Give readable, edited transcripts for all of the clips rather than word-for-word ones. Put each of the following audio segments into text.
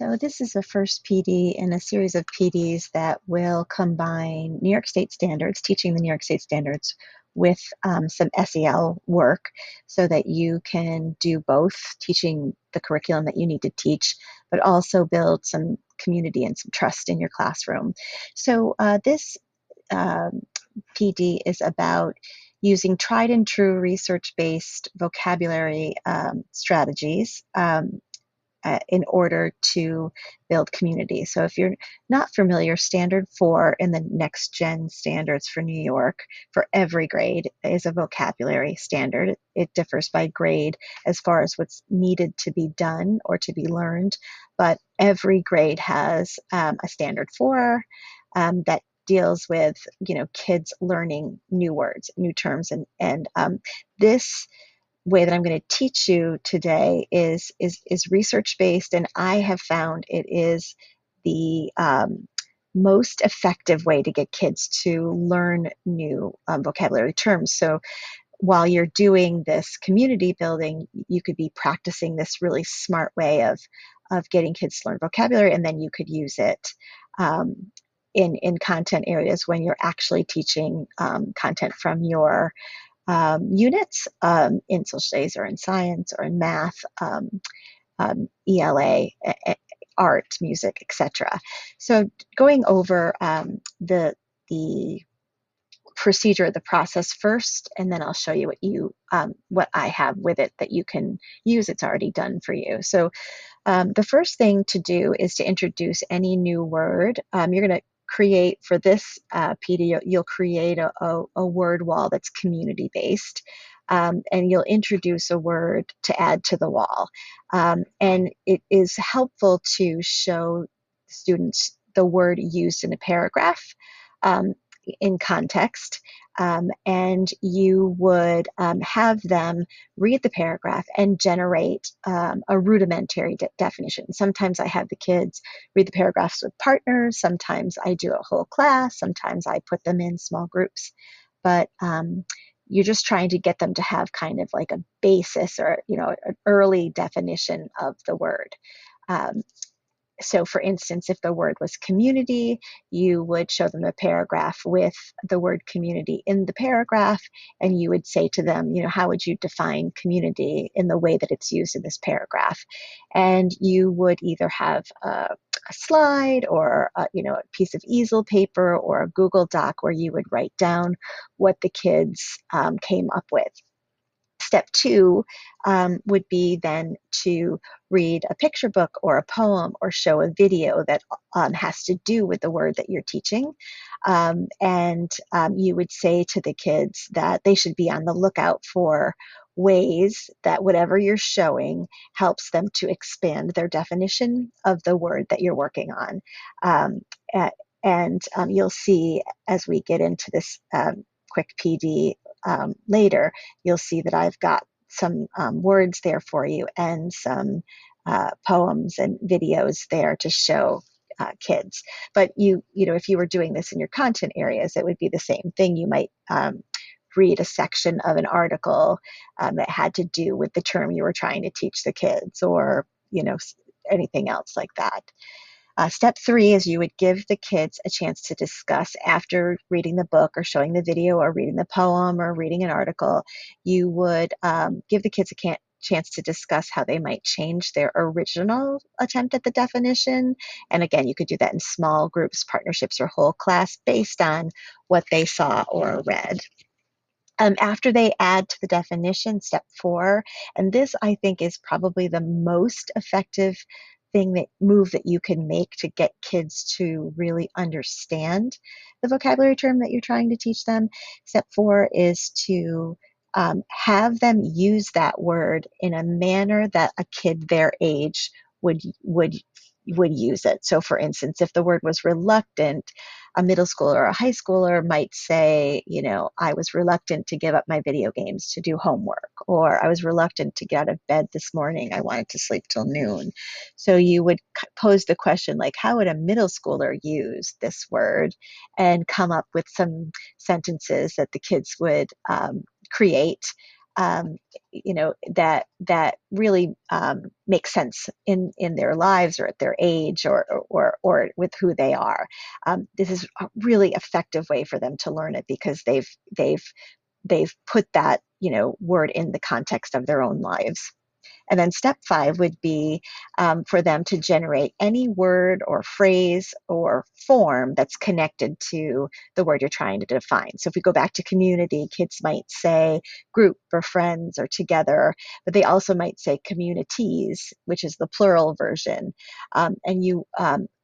So this is the first PD in a series of PDs that will combine New York State standards, teaching the New York State standards, with some SEL work so that you can do both, teaching the curriculum that you need to teach, but also build some community and some trust in your classroom. So this um, PD is about using tried and true research-based vocabulary strategies in order to build community. So if you're not familiar, Standard 4 in the next gen standards for New York for every grade is a vocabulary standard. It differs by grade as far as what's needed to be done or to be learned, but every grade has a Standard 4 that deals with kids learning new words, new terms, and this way that I'm going to teach you today is research based, and I have found it is the most effective way to get kids to learn new vocabulary terms. So while you're doing this community building, you could be practicing this really smart way of getting kids to learn vocabulary, and then you could use it in content areas when you're actually teaching content from your units in social studies or in science or in math, ELA, art, music, etc. So going over the procedure, the process first, and then I'll show you what I have with it that you can use. It's already done for you. So the first thing to do is to introduce any new word. You're going to create, for this PD, you'll create a word wall that's community based. And you'll introduce a word to add to the wall. And it is helpful to show students the word used in a paragraph um, in context. And you would have them read the paragraph and generate a rudimentary definition. Sometimes I have the kids read the paragraphs with partners. Sometimes I do a whole class. Sometimes I put them in small groups. But you're just trying to get them to have kind of like a basis or, an early definition of the word. Um, so for instance, if the word was community, you would show them a paragraph with the word community in the paragraph, and you would say to them, how would you define community in the way that it's used in this paragraph? And you would either have a slide or a piece of easel paper or a Google Doc where you would write down what the kids came up with. Step two would be then to read a picture book or a poem or show a video that has to do with the word that you're teaching. And you would say to the kids that they should be on the lookout for ways that whatever you're showing helps them to expand their definition of the word that you're working on. Um, and you'll see as we get into this quick PD later, you'll see that I've got some words there for you and some poems and videos there to show kids. But if you were doing this in your content areas, it would be the same thing. You might read a section of an article that had to do with the term you were trying to teach the kids, or anything else like that. Step three is you would give the kids a chance to discuss after reading the book or showing the video or reading the poem or reading an article. You would give the kids a chance to discuss how they might change their original attempt at the definition. And again, you could do that in small groups, partnerships, or whole class based on what they saw or read. After they add to the definition, step four, and this I think is probably the most effective move that you can make to get kids to really understand the vocabulary term that you're trying to teach them. Step four is to have them use that word in a manner that a kid their age would use it. So for instance, if the word was reluctant, a middle schooler or a high schooler might say, I was reluctant to give up my video games to do homework, or I was reluctant to get out of bed this morning. I wanted to sleep till noon. So you would pose the question, like, how would a middle schooler use this word, and come up with some sentences that the kids would create um, that really makes sense in their lives or at their age or with who they are. This is a really effective way for them to learn it because they've put that word in the context of their own lives. And then step 5 would be for them to generate any word or phrase or form that's connected to the word you're trying to define. So if we go back to community, kids might say group or friends or together, but they also might say communities, which is the plural version. And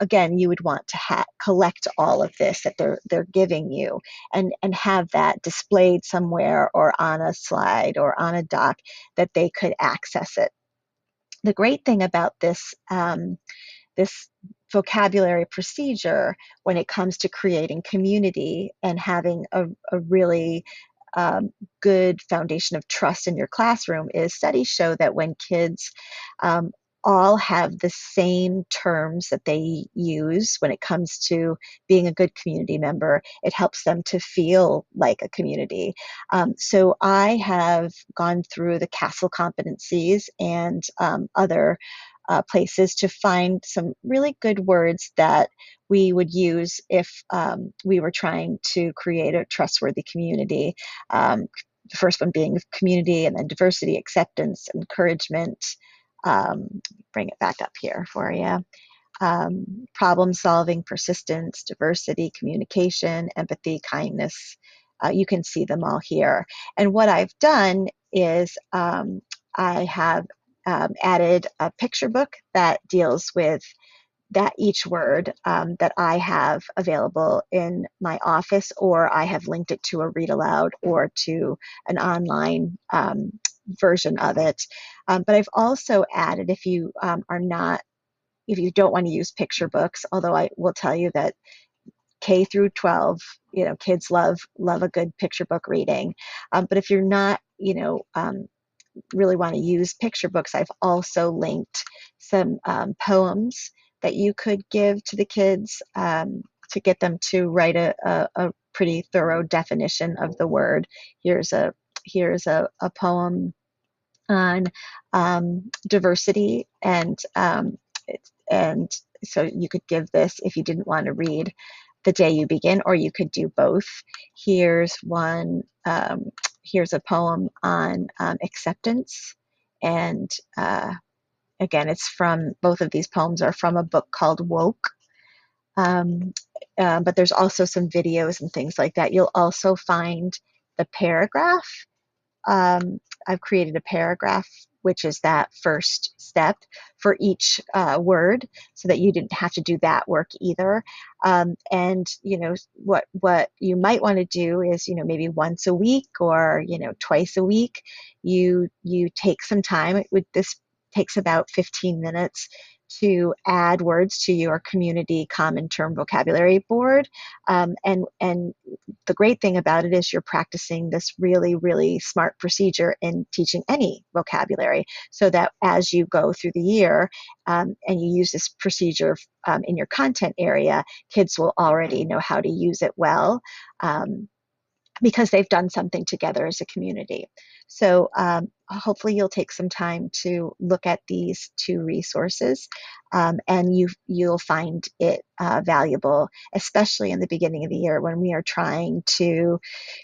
again, you would want to collect all of this that they're giving you and have that displayed somewhere or on a slide or on a doc that they could access it. The great thing about this vocabulary procedure when it comes to creating community and having a really good foundation of trust in your classroom is studies show that when kids um, all have the same terms that they use when it comes to being a good community member, it helps them to feel like a community. So I have gone through the Castle competencies and other places to find some really good words that we would use if we were trying to create a trustworthy community. The first one being community, and then diversity, acceptance, encouragement. Bring it back up here for you. Problem solving, persistence, diversity, communication, empathy, kindness. You can see them all here. And what I've done is I have added a picture book that deals with that each word that I have available in my office, or I have linked it to a read aloud or to an online version of it. But I've also added, if you don't want to use picture books, although I will tell you that K through 12, kids love a good picture book reading. But if you're not, really want to use picture books, I've also linked some poems that you could give to the kids to get them to write a pretty thorough definition of the word. Here's a poem on diversity, and so you could give this if you didn't want to read The Day You Begin, or you could do both. Here's one. Here's a poem on acceptance, and again, it's from both of these poems are from a book called Woke. Um, but there's also some videos and things like that. You'll also find the paragraph. I've created a paragraph, which is that first step for each word, so that you didn't have to do that work either. And what you might want to do is maybe once a week or twice a week, you take some time. This takes about 15 minutes to add words to your community common term vocabulary board, and the great thing about it is you're practicing this really, really smart procedure in teaching any vocabulary, so that as you go through the year and you use this procedure in your content area, kids will already know how to use it well. Because they've done something together as a community. So hopefully you'll take some time to look at these two resources, and you'll find it valuable, especially in the beginning of the year when we are trying to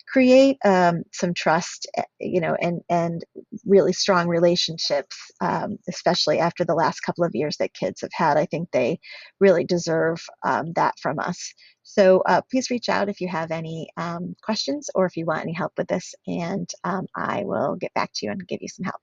create some trust, and really strong relationships, especially after the last couple of years that kids have had. I think they really deserve that from us. So please reach out if you have any questions or if you want any help with this, and I will get back to you and give you some help.